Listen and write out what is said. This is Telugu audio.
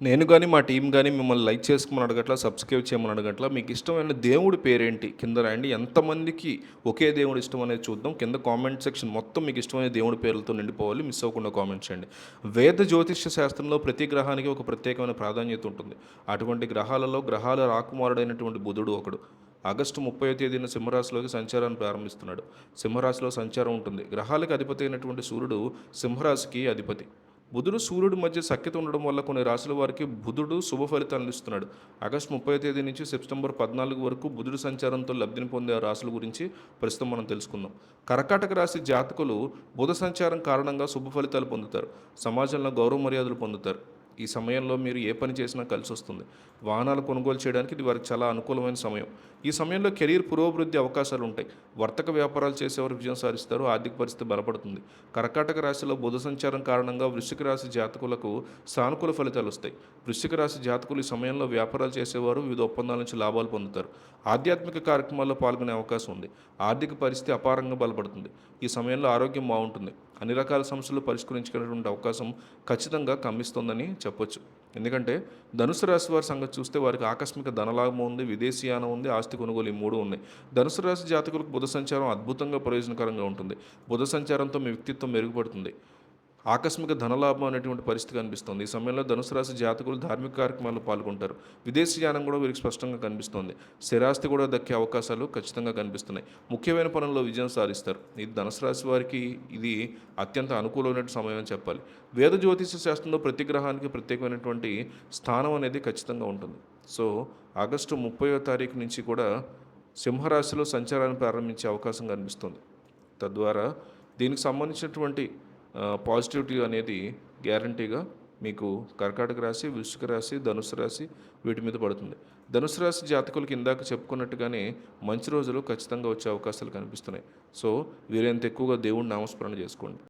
నేను గాని, మా టీమ్ గాని మిమ్మల్ని లైక్ చేసుకోమని అడగట్లా, సబ్స్క్రైబ్ చేయమని అడగట్లా. మీకు ఇష్టమైన దేవుడి పేరేంటి? కింద రాయండి. ఎంతమందికి ఒకే దేవుడు ఇష్టం అనేది చూద్దాం. కింద కామెంట్ సెక్షన్ మొత్తం మీకు ఇష్టమైన దేవుడి పేర్లతో నిండిపోవాలి. మిస్ అవ్వకుండా కామెంట్ చేయండి. వేద జ్యోతిష్య శాస్త్రంలో ప్రతి గ్రహానికి ఒక ప్రత్యేకమైన ప్రాధాన్యత ఉంటుంది. అటువంటి గ్రహాలలో గ్రహాల రాకుమారుడైనటువంటి బుధుడు ఒకడు. ఆగస్టు 30వ తేదీన సింహరాశిలోకి సంచారాన్ని ప్రారంభిస్తున్నాడు. సింహరాశిలో సంచారం ఉంటుంది. గ్రహాలకు అధిపతి అయినటువంటి సూర్యుడు సింహరాశికి అధిపతి. బుధుడు సూర్యుడు మధ్య సఖ్యత ఉండడం వల్ల కొన్ని రాశుల వారికి బుధుడు శుభ ఫలితాలను ఇస్తున్నాడు. ఆగస్టు 30వ తేదీ నుంచి సెప్టెంబర్ 14 వరకు బుధుడు సంచారంతో లబ్ధిని పొందే ఆ రాశుల గురించి ప్రస్తుతం మనం తెలుసుకుందాం. కర్కాటక రాశి జాతకులు బుధ సంచారం కారణంగా శుభ ఫలితాలు పొందుతారు. సమాజంలో గౌరవ మర్యాదలు పొందుతారు. ఈ సమయంలో మీరు ఏ పని చేసినా కలిసి వస్తుంది. వాహనాలు కొనుగోలు చేయడానికి ఇది వారికి చాలా అనుకూలమైన సమయం. ఈ సమయంలో కెరీర్ పురోభివృద్ధి అవకాశాలు ఉంటాయి. వర్తక వ్యాపారాలు చేసేవారు విజయం సాధిస్తారు. ఆర్థిక పరిస్థితి బలపడుతుంది. కర్కాటక రాశిలో బుధ సంచారం కారణంగా వృశ్చిక రాశి జాతకులకు సానుకూల ఫలితాలు వస్తాయి. వృశ్చిక రాశి జాతకులు ఈ సమయంలో వ్యాపారాలు చేసేవారు వివిధ ఒప్పందాల నుంచి లాభాలు పొందుతారు. ఆధ్యాత్మిక కార్యక్రమాల్లో పాల్గొనే అవకాశం ఉంది. ఆర్థిక పరిస్థితి అపారంగా బలపడుతుంది. ఈ సమయంలో ఆరోగ్యం బాగుంటుంది. అన్ని రకాల సమస్యలు పరిష్కరించుకునేటువంటి అవకాశం ఖచ్చితంగా కమ్మిస్తుందని చెప్పొచ్చు. ఎందుకంటే ధనుసు రాశి వారి సంగతి చూస్తే వారికి ఆకస్మిక ధనలాభం ఉంది, విదేశీయానం ఉంది, ఆస్తి కొనుగోలు ఈ మూడు ఉన్నాయి. ధనుసు రాశి జాతకులకు బుధ సంచారం అద్భుతంగా ప్రయోజనకరంగా ఉంటుంది. బుధ సంచారంతో మీ వ్యక్తిత్వం మెరుగుపడుతుంది. ఆకస్మిక ధనలాభం అనేటువంటి పరిస్థితి కనిపిస్తుంది. ఈ సమయంలో ధనుసు రాశి జాతకులు ధార్మిక కార్యక్రమాల్లో పాల్గొంటారు. విదేశీయానం కూడా వీరికి స్పష్టంగా కనిపిస్తుంది. స్థిరాస్తి కూడా దక్కే అవకాశాలు ఖచ్చితంగా కనిపిస్తున్నాయి. ముఖ్యమైన పనుల్లో విజయం సాధిస్తారు. ఇది ధనుసు రాశి వారికి ఇది అత్యంత అనుకూలమైన సమయం అని చెప్పాలి. వేద జ్యోతిష శాస్త్రంలో ప్రతి గ్రహానికి ప్రత్యేకమైనటువంటి స్థానం అనేది ఖచ్చితంగా ఉంటుంది. సో ఆగస్టు 30వ తారీఖు నుంచి కూడా సింహరాశిలో సంచారాన్ని ప్రారంభించే అవకాశం కనిపిస్తుంది. తద్వారా దీనికి సంబంధించినటువంటి పాజిటివిటీ అనేది గ్యారంటీగా మీకు కర్కాటక రాశి, వృశ్చిక రాశి, ధనుసు రాశి వీటి మీద పడుతుంది. ధనుసు రాశి జాతకులకి ఇందాక చెప్పుకున్నట్టుగానే మంచి రోజులు ఖచ్చితంగా వచ్చే అవకాశాలు కనిపిస్తున్నాయి. సో వీలైనంత ఎక్కువగా దేవుడిని నామస్మరణ చేసుకోండి.